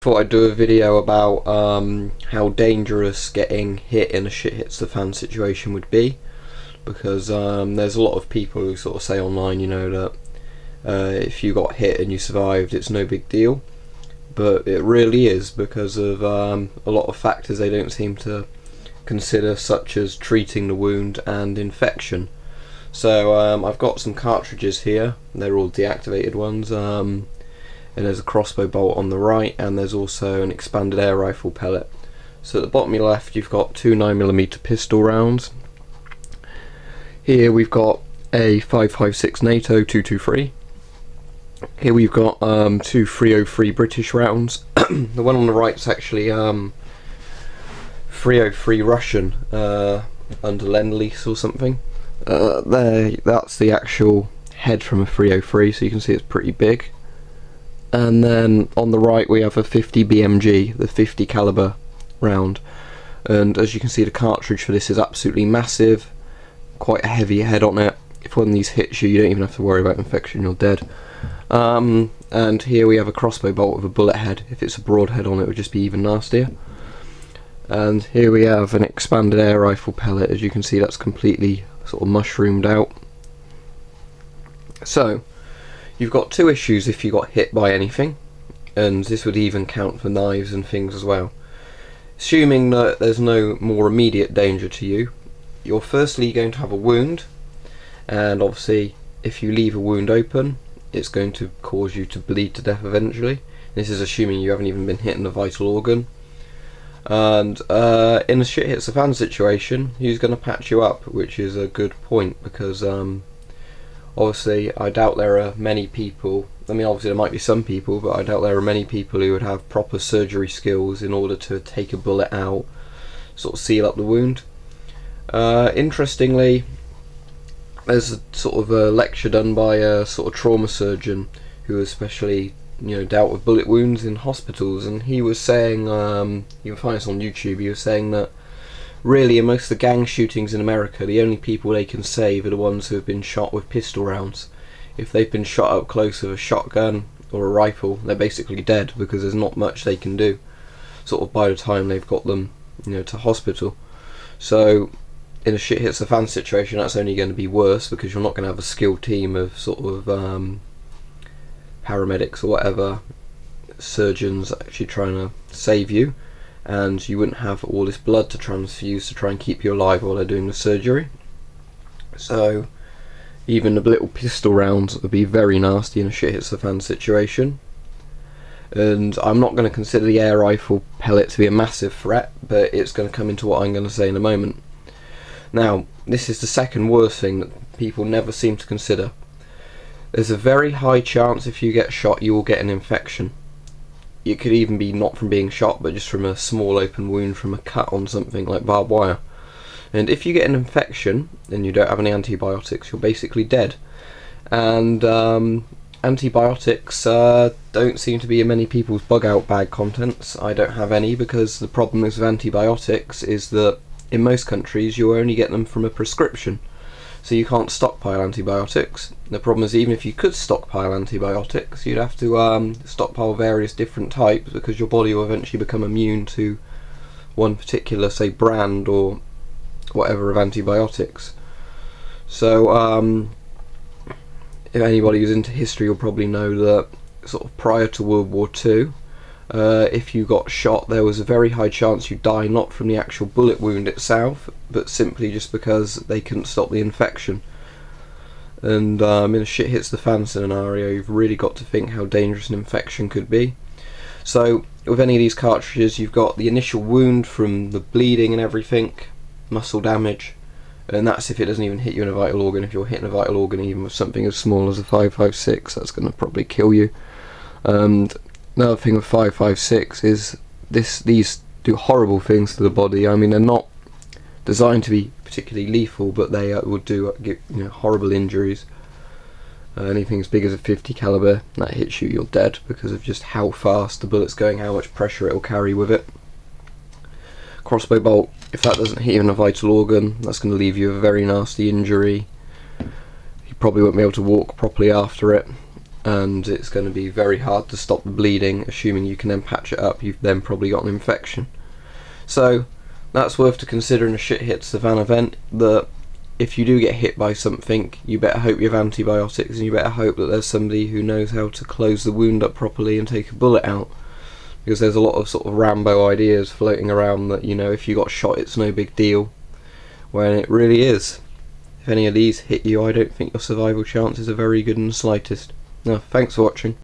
thought I'd do a video about how dangerous getting hit in a shit hits the fan situation would be, because there's a lot of people who sort of say online, you know, that if you got hit and you survived, it's no big deal, but it really is, because of a lot of factors they don't seem to consider, such as treating the wound and infection. So I've got some cartridges here. They're all deactivated ones, and there's a crossbow bolt on the right, and there's also an expanded air rifle pellet. So at the bottom of your left you've got two 9mm pistol rounds. Here we've got a 5.56 NATO 223. Here we've got two 303 British rounds. The one on the right is actually 303 Russian, under Lend-Lease or something. That's the actual head from a 303, so you can see it's pretty big. And then on the right we have a 50 BMG, the 50 caliber round, and as you can see the cartridge for this is absolutely massive, quite a heavy head on it. If one of these hits you, you don't even have to worry about infection, you're dead. And here we have a crossbow bolt with a bullet head. If it's a broad head on it, it would just be even nastier. And here we have an expanded air rifle pellet. As you can see, that's completely sort of mushroomed out. So you've got two issues if you got hit by anything, and this would even count for knives and things as well. Assuming that there's no more immediate danger to you, you're firstly going to have a wound, and obviously if you leave a wound open, it's going to cause you to bleed to death eventually. This is assuming you haven't even been hit in a vital organ. And in a shit hits the fan situation, who's going to patch you up, which is a good point, because obviously I doubt there are many people, I mean obviously there might be some people, but I doubt there are many people who would have proper surgery skills in order to take a bullet out, sort of seal up the wound. Interestingly, there's a sort of a lecture done by a sort of trauma surgeon who especially, you know, dealt with bullet wounds in hospitals, and he was saying, you can find this on YouTube, he was saying that really in most of the gang shootings in America, the only people they can save are the ones who have been shot with pistol rounds. If they've been shot up close with a shotgun or a rifle, they're basically dead, because there's not much they can do sort of by the time they've got them, you know, to hospital. So in a shit hits the fan situation, that's only going to be worse, because you're not going to have a skilled team of sort of paramedics or whatever, surgeons actually trying to save you, and you wouldn't have all this blood to transfuse to try and keep you alive while they're doing the surgery. So even the little pistol rounds would be very nasty in a shit hits the fan situation. And I'm not going to consider the air rifle pellet to be a massive threat, but it's going to come into what I'm going to say in a moment. Now, this is the second worst thing that people never seem to consider. There's a very high chance if you get shot you will get an infection. It could even be not from being shot, but just from a small open wound from a cut on something like barbed wire. And if you get an infection and you don't have any antibiotics, you're basically dead. And antibiotics don't seem to be in many people's bug out bag contents. I don't have any, because the problem with antibiotics is that in most countries you only get them from a prescription, so you can't stockpile antibiotics. The problem is, even if you could stockpile antibiotics, you'd have to stockpile various different types, because your body will eventually become immune to one particular, say, brand or whatever of antibiotics. So if anybody who's into history will probably know that sort of prior to World War II, if you got shot, there was a very high chance you'd die, not from the actual bullet wound itself, but simply just because they couldn't stop the infection. And in a shit hits the fan scenario, you've really got to think how dangerous an infection could be. So with any of these cartridges, you've got the initial wound from the bleeding and everything, muscle damage, and that's if it doesn't even hit you in a vital organ. If you're hitting a vital organ even with something as small as a 5.56, that's going to probably kill you. And another thing with 5.56 is these do horrible things to the body. I mean, they're not designed to be particularly lethal, but they would do horrible injuries. Anything as big as a 50 caliber that hits you, you're dead, because of just how fast the bullet's going, how much pressure it will carry with it. Crossbow bolt, if that doesn't hit you in a vital organ, that's going to leave you a very nasty injury. You probably won't be able to walk properly after it. and it's going to be very hard to stop the bleeding. Assuming you can then patch it up, you've then probably got an infection. So that's worth to consider in a shit hits the van event, that if you do get hit by something, you better hope you have antibiotics, and you better hope that there's somebody who knows how to close the wound up properly and take a bullet out. Because there's a lot of sort of Rambo ideas floating around that, you know, if you got shot it's no big deal, when it really is. If any of these hit you, I don't think your survival chances are very good in the slightest. No, thanks for watching.